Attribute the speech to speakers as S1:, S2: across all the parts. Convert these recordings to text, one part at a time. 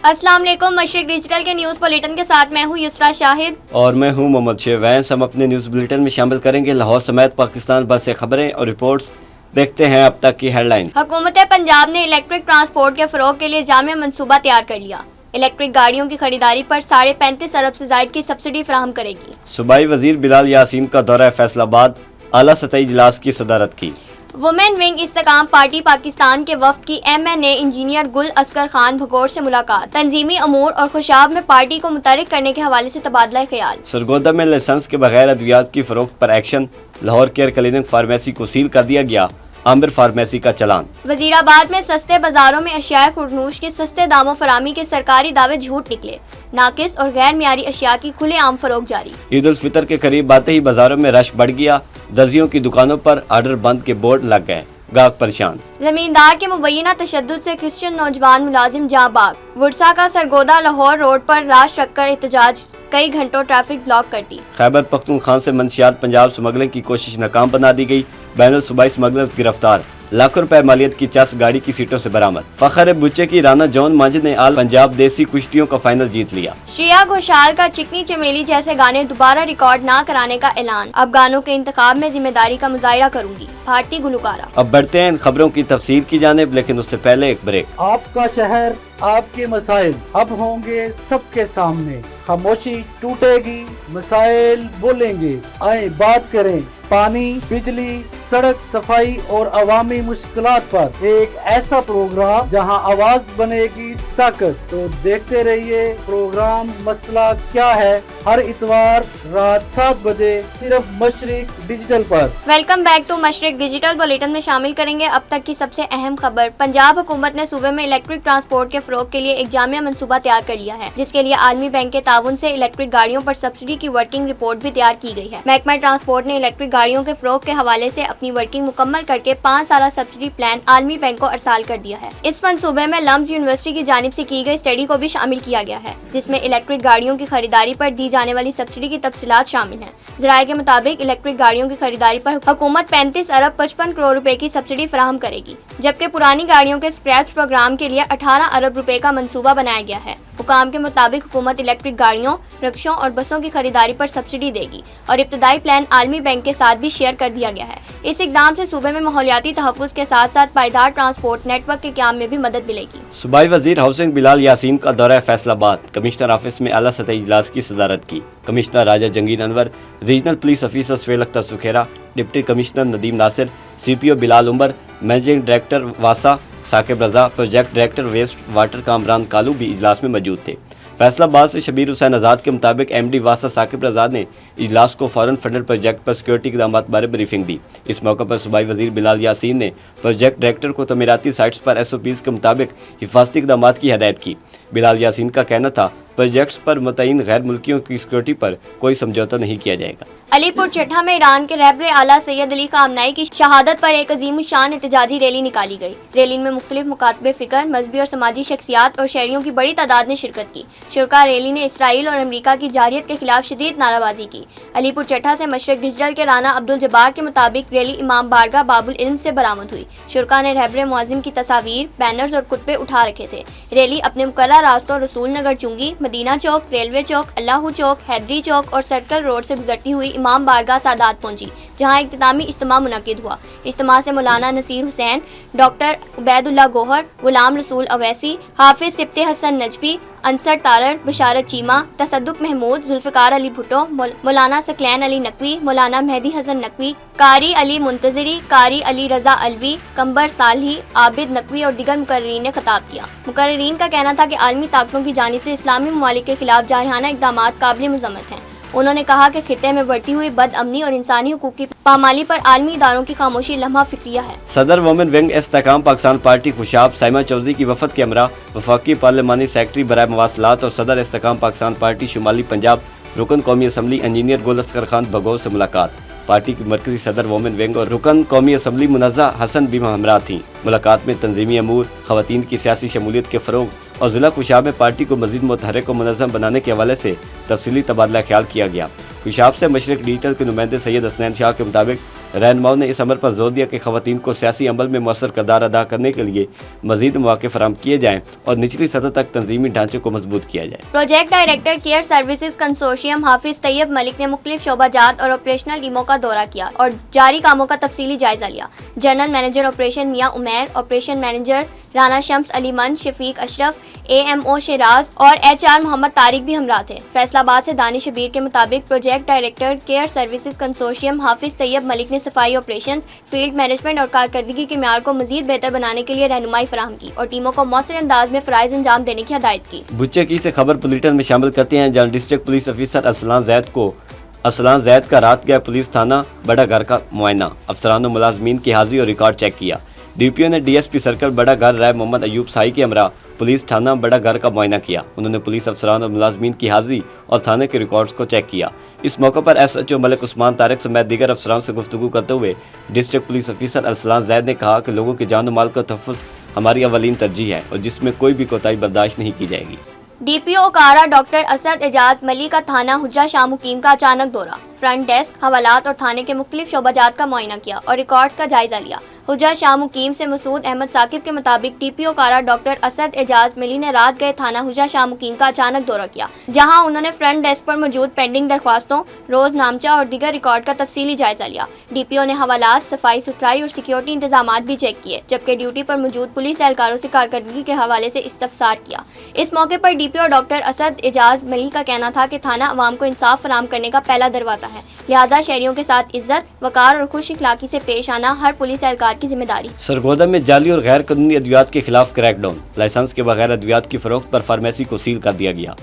S1: अस्सलाम वालेकुम। मशरिक डिजिटल के न्यूज़ बुलेटिन के साथ मैं हूँ युसरा शाहिद
S2: और मैं हूँ मोहम्मद शेवैंस। हम अपने न्यूज़ बुलेटिन में शामिल करेंगे लाहौर समेत पाकिस्तान भर से खबरें और रिपोर्ट्स। देखते हैं अब तक की हेडलाइन।
S1: हुकूमत पंजाब ने इलेक्ट्रिक ट्रांसपोर्ट के फरोग के लिए जामिया मंसूबा तैयार कर लिया। इलेक्ट्रिक गाड़ियों की खरीदारी पर 35.5 अरब से ज्यादा की सब्सिडी फराहम करेगी।
S2: सूबाई वजीर बिलाल यासीन का दौरा फैसलाबाद, आला सतही इजलास की सदारत की।
S1: वुमेन विंग इस्तेकाम पार्टी पाकिस्तान के वफ्द की MNA इंजीनियर गुल असगर खान भगोर से मुलाकात। तंजीमी अमूर और खुशाब में पार्टी को मुतहरिक करने के हवाले से तबादला ख्याल।
S2: सरगोदा में लाइसेंस के बगैर अद्वियात की फरोख्त पर action. Lahore care clinic pharmacy को सील कर दिया गया। आमिर फार्मेसी का चलान। वजीराबाद में सस्ते बाजारों में अशिया खुरनूश के सस्ते दामों फरामी के सरकारी दावे झूठ निकले। नाकिस और गैर मियारी अशिया की खुलेआम फरोख्त जारी। ईद उल फितर के करीब आते ही बाजारों में रश बढ़ गया। दर्जियों की दुकानों पर ऑर्डर बंद के बोर्ड लग गए। गाहक परेशान। जमींदार के मुबैना तशद्दुद से क्रिश्चियन नौजवान मुलाजिम जाँ बाग। वुडसा का सरगोदा लाहौर रोड पर लाश रखकर एहतजाज, कई घंटों ट्रैफिक ब्लॉक कर दी। खैबर पख्तूनख्वा से मंशियात पंजाब स्मगलिंग की कोशिश नाकाम बना दी गई। बैनुल सूबाई स्मगलर्स गिरफ्तार। लाखों रुपए मालियत की चस गाड़ी की सीटों से बरामद। फखर बुच्चे की राना जॉन माजिद ने आल पंजाब देसी कुश्तियों का फाइनल जीत लिया। श्रेया घोषाल का चिकनी चमेली जैसे गाने दोबारा रिकॉर्ड ना कराने का ऐलान। अब गानों के इंतखाब में जिम्मेदारी का मुजाहिरा करूंगी, भारतीय गुलकारा। अब बढ़ते हैं इन खबरों की तफसील की जानिब, लेकिन उससे पहले एक ब्रेक।
S3: आपका शहर, आपके मसाइल अब होंगे सबके सामने। खामोशी टूटेगी, मसाइल बोलेंगे। आए बात करें पानी, बिजली, सड़क सफाई और अवामी मुश्किलात पर। एक ऐसा प्रोग्राम जहां आवाज बनेगी ताकत। तो देखते रहिए प्रोग्राम मसला क्या है, हर इतवार रात 7 बजे सिर्फ मशरिक डिजिटल पर।
S1: Welcome back to Mashriq digital. Bulletin में शामिल करेंगे अब तक की सबसे अहम खबर। पंजाब हुकूमत ने सूबे में इलेक्ट्रिक ट्रांसपोर्ट के फरोग के लिए एक जामिया मंसूबा तैयार कर लिया है, जिसके लिए आलमी बैंक के ताउन से इलेक्ट्रिक गाड़ियों पर सब्सिडी की वर्किंग रिपोर्ट भी तैयार की गई है। महकमा ट्रांसपोर्ट ने इलेक्ट्रिक गाड़ियों के फरोग के हवाले से अपनी वर्किंग मुकम्मल करके 5 साल सब्सिडी प्लान आलमी बैंक को अरसाल कर दिया है। इस मंसूबे में लम्स यूनिवर्सिटी की जानिब से की गई स्टडी को भी शामिल किया गया है, जिसमें इलेक्ट्रिक गाड़ियों की खरीदारी पर दी जाने वाली सब्सिडी की तफसीलात शामिल हैं। ज़राए के मुताबिक इलेक्ट्रिक गाड़ियों की खरीदारी पर हुकूमत 35 अरब 55 करोड़ रुपए की सब्सिडी फराहम करेगी, जबकि पुरानी गाड़ियों के स्क्रैप प्रोग्राम के लिए 18 अरब रुपए का मंसूबा बनाया गया है। हुकाम के मुताबिक हुकूमत इलेक्ट्रिक गाड़ियों, रिक्शों और बसों की खरीदारी पर सब्सिडी देगी और इब्तदाई प्लान आलमी बैंक के साथ भी शेयर कर दिया गया है। इस इकदाम से सूबे में माहौलियाती तहफ़्फ़ुज़ के साथ साथ पायदार ट्रांसपोर्ट नेटवर्क के क़याम में भी मदद मिलेगी।
S2: सूबाई वजीर हाउसिंग बिलाल यासीन का दौरा फैसलाबाद। कमिश्नर ऑफिस में आला सतही इजलास की सदारत की। Commissioner Raja Jangir Anwar, regional police officer Suhail Akhtar Sukhera, deputy commissioner Nadeem Nasir, CPO Bilal Umar, managing director वासा Saqib Raza, project director waste water Kamran Kalu भी इजलास में मौजूद थे। फैसलाबाद से शबीर हुसैन आज़ाद के मुताबिक MD वासा साकिब रजा ने इजलास को फौरन फंडेड प्रोजेक्ट पर सिक्योरिटी इक़दामात बारे ब्रीफिंग दी। इस मौके पर सूबाई वजीर बिलाल यासीन ने प्रोजेक्ट डायरेक्टर को तमीराती साइट्स पर SOPs के मुताबिक हिफाजती इक़दामात की हदायत की। बिलाल यासीन का कहना था प्रोजेक्ट्स पर मुतय्यन गैर मुल्कियों की सिक्योरिटी पर कोई समझौता नहीं किया जाएगा।
S1: अलीपुर चट्ठा में ईरान के रहबर आला सैयद अली खामनेई की शहादत पर एक अजीम शान एहतजाजी रैली निकाली गई। रैली में मुख्तलिफ मुकातबे फ़िक्र, मजहबी और समाजी शख्सियात और शहरियों की बड़ी तादाद ने शिरकत की। शुरका रैली ने इसराइल और अमरीका की जारियत के खिलाफ शदीद नाराबाजी की। अलीपुर चट्ठा से मशरिक डिजिटल के राना अब्दुल जब्बार के मुताबिक रैली इमाम बारगाह बाबुल इल्म से बरामद हुई। शुरका ने रहबर मुअज़्ज़िम की तस्वीर, बैनर्स और कुतबे उठा रखे थे। रैली अपने मुकर्रर रास्तों रसूल नगर चुंगी, मदीना चौक, रेलवे चौक, अल्लाहू चौक, हैदरी चौक और सर्कल रोड से गुजरती हुई इमाम बारगाह सादात पहुंची, जहां इख्तितामी इज्तिमा मुनक्किद हुआ। इज्तिमा से मौलाना नसीर हुसैन, डॉक्टर उबैदुल्लाह गोहर, गुलाम रसूल अवैसी, हाफिज सिब्ते हसन नजफी, अंसर तारर, बशारत चीमा, तसद्दुक महमूद, जुल्फ़िकार अली भुट्टो, मौलाना सकलैन अली नकवी, मौलाना मेहदी हसन नकवी, कारी अली मुंतजरी, कारी अली रजा अलवी, कंबर सालही, आबिद नकवी और दिगर मुकर्रीन ने खिताब किया। मुकर्रीन का कहना था कि आलमी ताकतों की जानिब से इस्लामी ममालिक के खिलाफ जारहाना इक़दामात काबिल मज़म्मत हैं। उन्होंने कहा कि खित्ते में बढ़ती हुई बदअमनी और इंसानी हुकूक की पामाली पर आलमी इदारों की खामोशी लम्हा फिक्रिया है।
S2: सदर women wing Istehkam Pakistan party Khushab Saima Chaudhry की वफद के हमरा वफाकी पार्लिमानी सेक्रेटरी बराए मवासलात और सदर इस्तेकाम पाकिस्तान पार्टी शुमाली पंजाब रुकन कौमी असम्बली इंजीनियर गुल असगर खान भगोर से मुलाकात। पार्टी की मरकजी सदर वुमेन विंग और रुकन कौमी असम्बली मुनज़्ज़ा हसन भी हमरा थी। मुलाकात में तंजीमी अमूर, ख़वातीन की सियासी शमूलियत के फ़रोग और ज़िला खुशाब में पार्टी को मज़ीद मुतहर्रिक और मुनज़्ज़म बनाने के हवाले से तफसीली तबादला ख्याल किया गया। पेशाब से मशरक डिजिटल के नुमाइंदे सैयद हसनैन शाह के मुताबिक रहनुमाओं ने इस अमर पर जोर दिया कि खवातीन को सियासी अमल में मौसर किरदार अदा करने के लिए मजीद मौके फराहम किए जाएं और निचली सतह तक तंजीमी ढांचे को मजबूत किया जाए।
S1: Project director care services consortium Hafiz Tayyab Malik ने मुख्तलिफ शोबाजात और ऑपरेशनल टीमों का दौरा किया और जारी कामों का तफसीली जायजा लिया। जनरल मैनेजर ऑपरेशन मियां उमैर, ऑपरेशन मैनेजर राना शम्स अली मन, शफीक अशरफ, AMO शिराज और HR मोहम्मद तारिक भी हमरा थे। फैसलाबाद से दानिश शबीर के मुताबिक project director care services consortium Hafiz Tayyab Malik ने सफाई ऑपरेशंस, फील्ड मैनेजमेंट और कारकर्दगी के म्यार को मजीद बेहतर बनाने के लिए रहनुमाई फराहम की और टीमों को मौसर अंदाज में फराइज अंजाम देने की हदायत की।
S2: बुच्चे की से खबर बुलेटिन में शामिल करते हैं, जहां district police officer Aslan Zaid का रात गए पुलिस थाना बड़ा घर का मुआयना, अफसरान और मुलाजमीन की हाजिरी और रिकॉर्ड चेक किया। DPO ने DSP सर्कल बड़ा घर राय मोहम्मद अयूब साई के हमरा पुलिस थाना बड़ा घर का मुआयना किया। उन्होंने पुलिस अफसरान और मुलाजमीन की हाजिरी और थाने के रिकॉर्ड्स को चेक किया। इस मौके पर SHO मलिक उस्मान तारिक समेत दीगर अफसरान से गुफ्तगू करते हुए district police officer Aslan Zaid ने कहा कि लोगों की जान और माल का तहफ़्फ़ुज़ हमारी अवलीन तरजीह है और जिसमें कोई भी कोताही बर्दाश्त नहीं की जाएगी।
S1: DPO कारा डॉक्टर असद एजाज मली का थाना हुज्जा शाह मुकीम का अचानक दौरा, फ्रंट डेस्क, हवालात और थाने के मुख्तलिफ शोबाजात का मुआयना किया और रिकॉर्ड्स का जायजा लिया। हुज्जा शाह मुकीम से मसूद अहमद साकिब के मुताबिक DPO कारा डॉक्टर असद एजाज मली ने रात गए थाना हुज्जा शाह मुकीम का अचानक दौरा किया, जहां उन्होंने फ्रंट डेस्क पर मौजूद पेंडिंग दरख्वास्तों, रोज नामचा और दीगर रिकॉर्ड का तफसीली जायजा लिया। DPO ने हवालात, सफाई सुथराई और सिक्योरिटी इंतजामात भी चेक किए, जबकि ड्यूटी पर मौजूद पुलिस एहलकारों से कारकर्दगी के हवाले से इस्तफसार किया। इस मौके पर DPO डॉक्टर असद एजाज मली का कहना था कि थाना अवाम को इंसाफ फराहम करने का पहला दरवाजा है, लिहाजा शहरियों के साथ इज्जत, वकार और खुश इखलाकी से पेश आना हर पुलिस एहलकार की जिम्मेदारी।
S2: सरगोदा में जाली और गैर कानूनी अद्वियात के खिलाफ क्रैकडाउन, लाइसेंस के बगैर अद्वियात की फरोख्त पर फार्मेसी को सील कर दिया गया।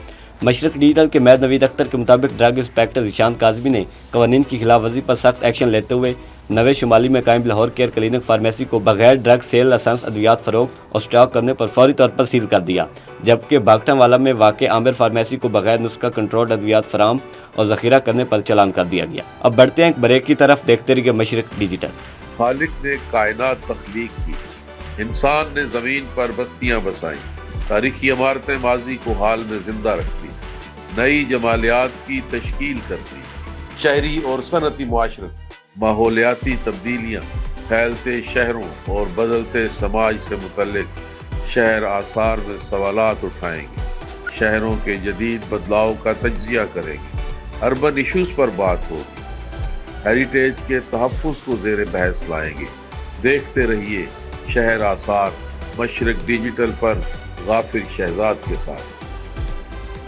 S2: मशरक डिजिटल के मैद नवीद अख्तर के मुताबिक ड्रग इंस्पेक्टर ईशान काजमी ने कवानीन की खिलाफ वर्जी पर सख्त एक्शन लेते हुए नवे शुमाली में कायम लाहौर केयर क्लिनिक फार्मेसी को बगैर ड्रग सेल लाइसेंस अद्वियात फरोख्त और स्टॉक करने पर फौरी तौर पर सील कर दिया, जबकि बागटावाला में वाक़ आमिर फार्मेसी को बगैर नुस्खा कंट्रोल्ड अद्वियात फराम और ज़ख़ीरा करने पर चालान कर दिया गया। अब बढ़ते हैं एक ब्रेक की तरफ, देखते रहिए मशरक डिजिटल।
S4: खालिक ने कायनात तख्लीक की, इंसान ने ज़मीन पर बस्तियां बसाई, तारीखी इमारतें माजी को हाल में जिंदा रखती, नई जमालियात की तश्कील करती, शहरी और सनती मुआशरत, माहौलियाती तब्दीलियाँ, फैलते शहरों और बदलते समाज से मुतल्लिक शहर आसार में सवालात उठाएंगे, शहरों के जदीद बदलाव का तज्जिया करेंगे, अर्बन इशूज़ पर बात होगी, हेरिटेज के तहफ़्फ़ुज़ को ज़ेर बहस लाएंगे। देखते रहिए शहर आसार मशरक डिजिटल पर गाफिर शहजाद के साथ।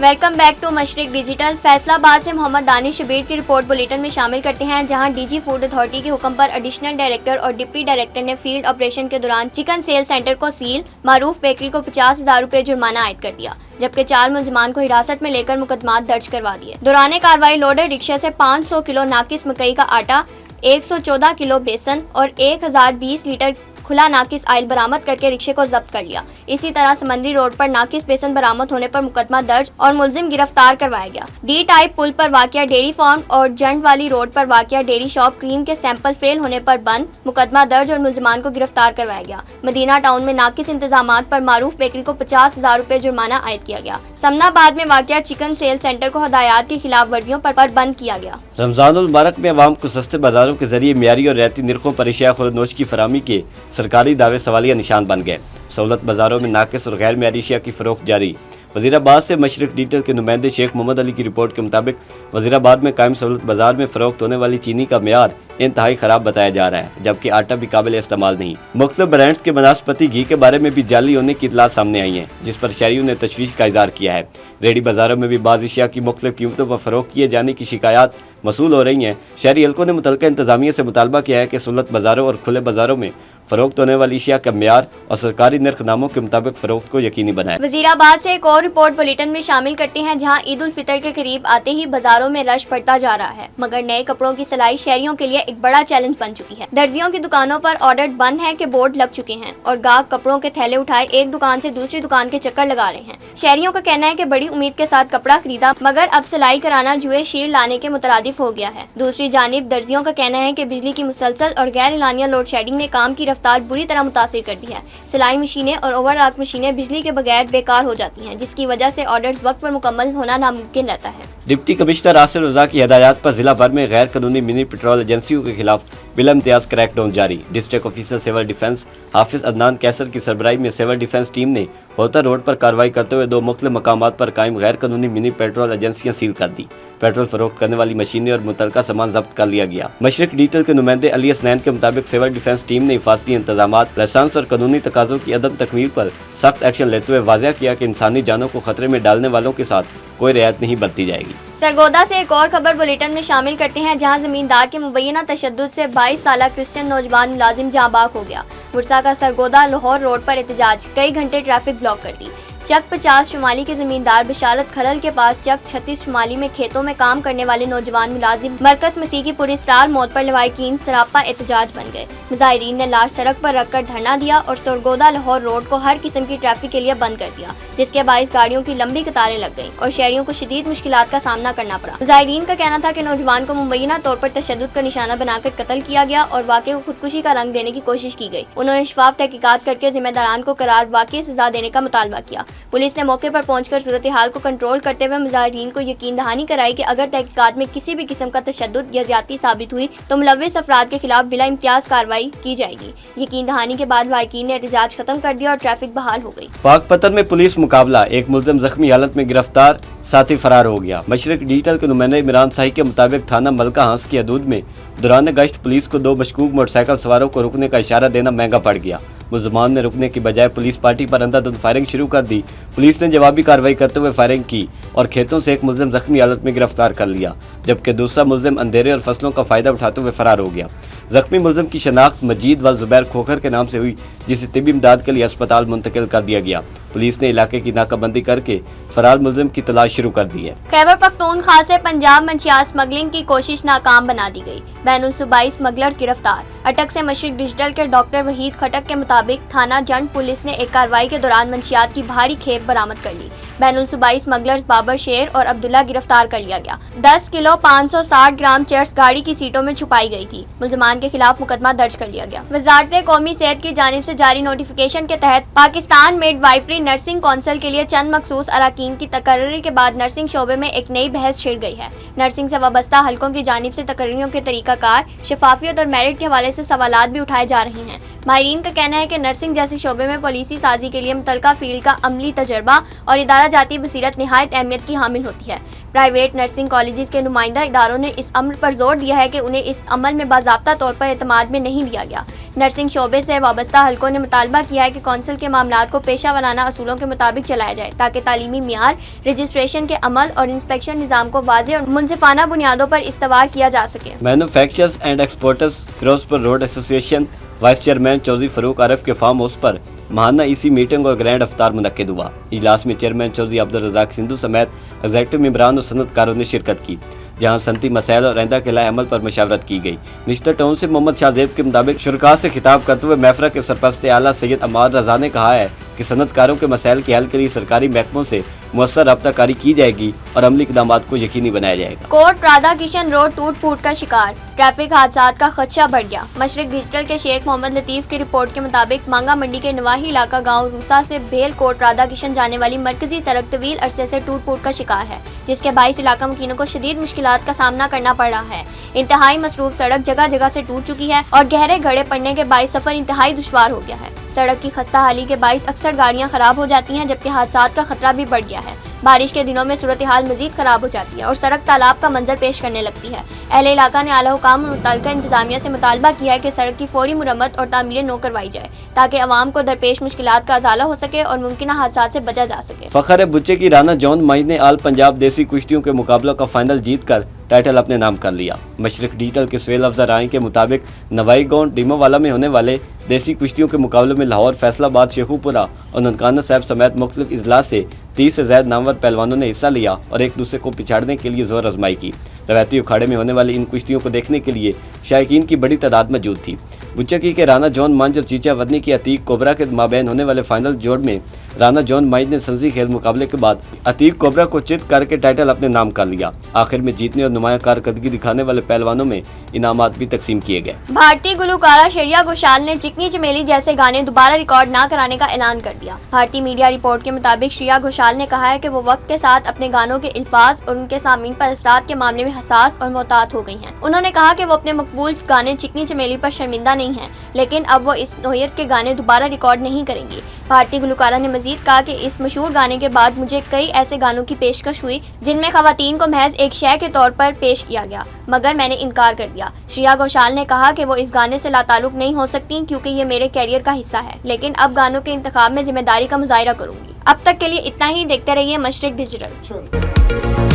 S1: Welcome back to Mashriq digital. Faisalabad से मोहम्मद दानिश शबीर की रिपोर्ट बुलेटिन में शामिल करते हैं, जहां DG फूड अथॉरिटी के हुक्म पर एडिशनल डायरेक्टर और डिप्टी डायरेक्टर ने फील्ड ऑपरेशन के दौरान चिकन सेल सेंटर को सील, मारूफ बेकरी को 50,000 रुपए जुर्माना आयद कर दिया, जबकि 4 मुलजमान को हिरासत में लेकर मुकदमात दर्ज करवा दिए। दौरान कार्रवाई लोडेड रिक्शा से 500 किलो नाकिस मकई का आटा, 114 किलो बेसन और 1020 लीटर खुला नाकिस आयल बरामद करके रिक्शे को जब्त कर लिया। इसी तरह समंदरी रोड पर नाकिस बेसन बरामद होने पर मुकदमा दर्ज और मुलजिम गिरफ्तार करवाया गया। D टाइप पुल पर वाक़िया डेयरी फार्म और जंड वाली रोड पर वाक़िया डेयरी शॉप क्रीम के सैंपल फेल होने पर बंद, मुकदमा दर्ज और मुलजमान को गिरफ्तार करवाया गया। मदीना टाउन में नाकिस इंतजामात पर मारूफ बेकरी को 50,000 रुपए जुर्माना आयद किया गया। समनाबाद में वाक़िया चिकन सेल सेंटर को हदायत की खिलाफ वर्जियों पर बंद किया गया।
S2: रमज़ानुल मुबारक में अवाम को सस्ते बाजारों के जरिए मियारी और रियायती निर्खों पर अशिया खुर्दनोश की फराहमी के सरकारी दावे सवालिया निशान बन गए। सहूलत बाजारों में नाकिस और गैर मियारी अशिया की फरोख्त जारी। वज़ीराबाद से मशरक डिजिटल के नुमाइंदे शेख मोहम्मद अली की रिपोर्ट के मुताबिक वज़ीराबाद में कायम सहूलत बाजार में फरोख्त होने वाली चीनी का मियार इंतहाई ख़राब बताया जा रहा है, जबकि आटा भी काबिल इस्तेमाल नहीं। मुख्तलिफ ब्रांड्स के बनास्पति घी के बारे में भी जाली होने की इतलात सामने आई हैं, जिस पर शहरियों ने तशवीश का इज़हार किया है। रेडी बाजारों में भी बाज़ अशिया की मुख्तलिफ कीमतों पर फ़रोख्त किए जाने की शिकायत मसूल हो रही हैं। शहरी हल्कों ने मुतल्लिका इंतज़ामिया से मुतालबा किया है कि सहूलत बाजारों और खुले बाजारों में फरोख्त होने वाली अशिया का म्यार और सरकारी नरखनामों के मुताबिक फरोख्त को यकीनी बनाए।
S1: वज़ीराबाद से एक और रिपोर्ट बुलेटिन में शामिल करते हैं, जहां ईद उल फितर के करीब आते ही बाजारों में रश बढ़ता जा रहा है, मगर नए कपड़ों की सिलाई शहरियों के लिए एक बड़ा चैलेंज बन चुकी है। दर्जियों की दुकानों पर ऑर्डर बंद है के बोर्ड लग चुके हैं और गाहक कपड़ों के थैले उठाए एक दुकान से दूसरी दुकान के चक्कर लगा रहे हैं। शहरियों का कहना है कि बड़ी उम्मीद के साथ कपड़ा खरीदा, मगर अब सिलाई कराना जुए शीर लाने के मुतरादिफ हो गया है। दूसरी जानिब दर्जियों का कहना है कि बिजली की मुसलसल और गैर एलानिया लोड शेडिंग ने काम की रफ्तार बुरी तरह मुतासिर कर दी है। सिलाई मशीनें और ओवरलॉक मशीनें बिजली के बगैर बेकार हो जाती हैं, जिसकी वजह से ऑर्डर्स वक्त पर मुकम्मल होना नामुमकिन रहता है।
S2: डिप्टी कमिश्नर आसिर रज़ा की हदायत पर जिला भर में गैर कानूनी मिनी पेट्रोल एजेंसियों के खिलाफ बिला इम्तियाज क्रैकडाउन जारी। डिस्ट्रिक्ट ऑफिसर सिविल डिफेंस हाफिज अदनान कैसर की सरबराही में सिविल डिफेंस टीम ने होता रोड पर कार्रवाई करते हुए 2 मुख्तलिफ मकामात पर कायम गैर कानूनी मिनी पेट्रोल एजेंसियां सील कर दी। पेट्रोल फरोख्त करने वाली मशीनें और मुतलका सामान जब्त कर लिया गया। मशरक डिजिटल के नुमाइंदे अली हसनैन के मुताबिक सिविल डिफेंस टीम ने हिफाजती इंतजामात, लाइसेंस और कानूनी तकाज़ों की अदम तकमील पर सख्त एक्शन लेते हुए वाज़ेह किया कि इंसानी जानों को खतरे में डालने वालों के साथ कोई रियायत नहीं बरती जाएगी।
S1: सरगोदा से एक और खबर बुलेटिन में शामिल करते हैं, जहां जमींदार के मुबैना तशद्दुद से 22 साला क्रिश्चियन नौजवान मुलाजिम जाँ बाग हो गया। मुरसा का सरगोदा लाहौर रोड पर एहतजाज, कई घंटे ट्रैफिक ब्लॉक कर दी। चक 50 शुमाली के जमींदार बशारत खरल के पास चक 36 शुमाली में खेतों में काम करने वाले नौजवान मुलाजिम मरकज मसीह की पुरस्कार मौत पर लवाहिकीन सरापा एहतजाज बन गए। मुजाहिरीन ने लाश सड़क पर रखकर धरना दिया और सरगोदा लाहौर रोड को हर किस्म की ट्रैफिक के लिए बंद कर दिया, जिसके बाइस गाड़ियों की लंबी कतारें लग गईं और शहरियों को शदीद मुश्किलात का सामना करना पड़ा। मुजाहिरीन का कहना था कि नौजवान को मुबैना तौर पर तशद्दुद का निशाना बनाकर कत्ल किया गया और वाक़े को खुदकुशी का रंग देने की कोशिश की गई। उन्होंने शफाफ तहकीकात करके जिम्मेदारान को करार वाक़ई सजा देने का मुतालबा किया। पुलिस ने मौके पर पहुंचकर सूरत हाल को कंट्रोल करते हुए मुजाहिरीन को यकीन दहानी कराई कि अगर तहकीकात में किसी भी किस्म का तशद्दुद या ज्यादती साबित हुई तो मुलव्विस अफराद के खिलाफ बिला इम्तियाज कार्रवाई की जाएगी। यकीन दहानी के बाद लवाहिकीन ने एहतजाज खत्म कर दिया और ट्रैफिक बहाल हो गई।
S2: पाकपतन में पुलिस मुकाबला, एक मुल्ज़िम जख्मी हालत में गिरफ्तार, साथी फरार हो गया। मशरक डिजिटल के नुमाइंदे इमरान शाही के मुताबिक थाना मलका हांस की हदूद में दौरान गश्त पुलिस को 2 मशकूक मोटरसाइकिल सवारों को रुकने का इशारा देना महंगा पड़ गया। मुलजमान ने रुकने की बजाय पुलिस पार्टी पर अंधाधुंध फायरिंग शुरू कर दी। पुलिस ने जवाबी कार्रवाई करते हुए फायरिंग की और खेतों से एक मुलजिम जख्मी हालत में गिरफ्तार कर लिया, जबकि दूसरा मुलजिम अंधेरे और फसलों का फायदा उठाते हुए फरार हो गया। जख्मी मुलजिम की शनाख्त मजीद व जुबैर खोखर के नाम से हुई, जिसे तिब्बी इमदाद के लिए अस्पताल मुंतकिल कर दिया गया। पुलिस ने इलाके की नाकाबंदी करके फरार मुलजिम की तलाश शुरू कर दी है।
S1: खैबर पख्तूनख्वा से पंजाब मंशियात स्मगलिंग की कोशिश नाकाम बना दी गई। बैनुल सूबाई स्मगलर्स गिरफ्तार। अटक से मशरक डिजिटल के डॉक्टर वहीद खटक के मुताबिक थाना जंड पुलिस ने एक कार्रवाई के दौरान मंशियात की भारी खेप बरामद कर ली। बैनुल सूबाई स्मगलर्स बाबर शेर और अब्दुल्ला गिरफ्तार कर लिया गया। 10 किलो 560 ग्राम चर्स गाड़ी की सीटों में छुपाई गई थी। मुलजमान के खिलाफ मुकदमा दर्ज कर लिया गया। वजारत कौमी सेहत की जानिब से जारी नोटिफिकेशन के तहत पाकिस्तान मिडवाइफरी नर्सिंग कौंसिल के लिए चंद मखसूस अराकीन की तकर्री के बाद नर्सिंग शोबे में एक नई बहस छिड़ गई है। नर्सिंग से वाबस्ता हलकों की जानिब से तकर्रियों के तरीकाकार, शफाफियत और मेरिट के हवाले से सवालात भी उठाए जा रहे हैं। माहिरीन का कहना है कि नर्सिंग जैसे शोबे में पॉलिसी साजी के लिए मुतलका फील्ड का अमली तजर्बा और इदारा जाती बसीरत निहायत अहमियत की हामिल होती है। प्राइवेट नर्सिंग कॉलेजेस के नुमाइंदा इदारों ने इस अमर पर जोर दिया है कि उन्हें इस अमल में बाज़ाब्ता तौर पर एतमाद में नहीं लिया गया। नर्सिंग शोबे से वाबस्ता हलकों ने मुतालबा किया है कि कौंसिल के मामलात को पेशा वराना असूलों के मुताबिक चलाया जाए, ताकि तालीमी मियार, रजिस्ट्रेशन के अमल और इंस्पेक्शन निज़ाम को वाज़ेह और मुनसिफाना बुनियादों पर इस्तवार किया जा सके।
S2: Manufacturers and exporters Ferozepur road association vice chairman Chaudhry Farooq Arif के फार्म हाउस पर महाना ईसी मीटिंग और ग्रैंड अफ्तार मुनक्किद हुआ। इजलास में चेयरमैन चौधरी अब्दुल रज़ाक सिंधु समेत एग्जीक्यूटिव मेंबरान और सनतकारों ने शिरकत की, जहां सनती मसाइल और आइंदा के लाए अमल पर मशावरत की गई। निश्चित टाउन से मोहम्मद शाहजेब के मुताबिक शुरका से खिताब करते हुए महफरा के सरपरस्त आला सैयद अमार रजा ने कहा है कि सनतकारों के मसाइल के हल के लिए सरकारी महकमों से मुअस्सर रब्ताकारी की जाएगी और अमली इक़दामात को यकीनी बनाया जाएगा।
S1: कोट राधा किशन रोड टूट फूट का शिकार, ट्रैफिक हादसात का खदशा बढ़ गया। मशरक डिजिटल के शेख मोहम्मद लतीफ़ की रिपोर्ट के मुताबिक मांगा मंडी के नवाही इलाका गांव रूसा से भेल कोट राधा किशन जाने वाली मरकजी सड़क तवील अरसे से टूट फूट का शिकार है, जिसके बाइस इलाका मकीनों को शदीद मुश्किलात का सामना करना पड़ रहा है। इंतहाई मसरूफ सड़क जगह जगह से टूट चुकी है और गहरे गड्ढे पड़ने के बाइस सफर इंतहाई दुश्वार हो गया है। सड़क की खस्ता हाली के बाइस अक्सर गाड़ियां खराब हो जाती हैं, जबकि हादसात का खतरा भी बढ़ गया है। बारिश के दिनों में सूरत हाल मजीद खराब हो जाती है और सड़क तालाब का मंजर पेश करने लगती है। अहले इलाका ने आला हुकाम और मुतल्लिका इंतजामिया से मुतालबा किया है कि सड़क की फौरी मुरम्मत और तामीर नौ करवाई जाए, ताकि अवाम को दरपेश मुश्किलात का अजाला हो सके और मुमकिन हादसात से बचा जा सके।
S2: फखर बुच्चे की राना जॉन माई ने आल पंजाब देसी कुश्तियों के मुकाबलों का फाइनल जीत कर टाइटल अपने नाम कर लिया। मशरक डिजिटल के सुहेल अफजल राय के मुताबिक नवाई गांव डीमोवाला में होने वाले देसी कुश्तियों के मुकाबले में लाहौर, फैसलाबाद, शेखुपुरा और ननकाना साहब समेत मुख्तलिफ इजलास से 30 से ज़्यादा नामवर पहलवानों ने हिस्सा लिया और एक दूसरे को पिछाड़ने के लिए जोर आजमाई की। रवायती अखाड़े में होने वाली इन कुश्तियों को देखने के लिए शायकीन की बड़ी तादाद मौजूद थी। बुच्चकी के राना जॉन मांझ और चीचा वदनी की अतीक कोबरा के माबैन होने वाले फाइनल जोड़ में राना जॉन मांझ ने संजी खेल मुकाबले के बाद अतीक कोबरा को चित करके टाइटल अपने नाम कर लिया। आखिर में जीतने और नुमाया कारकर्दगी दिखाने वाले पहलवानों में इनामात भी तकसीम किए गए।
S1: भारतीय गुलकारा श्रेया घोषाल ने चिकनी चमेली जैसे गाने दोबारा रिकॉर्ड ना कराने का ऐलान कर दिया। भारतीय मीडिया रिपोर्ट के मुताबिक श्रेया घोषाल ने कहा है कि वो वक्त के साथ अपने गानों के अल्फाज और उनके सामीन पर असरात के मामले में हसास और मोहतात हो गई हैं। उन्होंने कहा कि वो अपने मकबूल गाने चिकनी चमेली पर शर्मिंदा नहीं हैं, लेकिन अब वो इस नोयत के गाने दोबारा रिकॉर्ड नहीं करेंगी। भारतीय गुलकारा ने मजीद कहा कि इस मशहूर गाने के बाद मुझे कई ऐसे गानों की पेशकश हुई जिनमें खवातीन को महज एक शय के तौर पर पेश किया गया, मगर मैंने इनकार कर दिया। श्रेया घोषाल ने कहा कि वो इस गाने से लाताल्लुक नहीं हो सकती क्योंकि ये मेरे कैरियर का हिस्सा है, लेकिन अब गानों के इंतखाब में जिम्मेदारी का मुजाहिरा करूंगी। अब तक के लिए इतना ही। देखते रहिए मशरिक डिजिटल।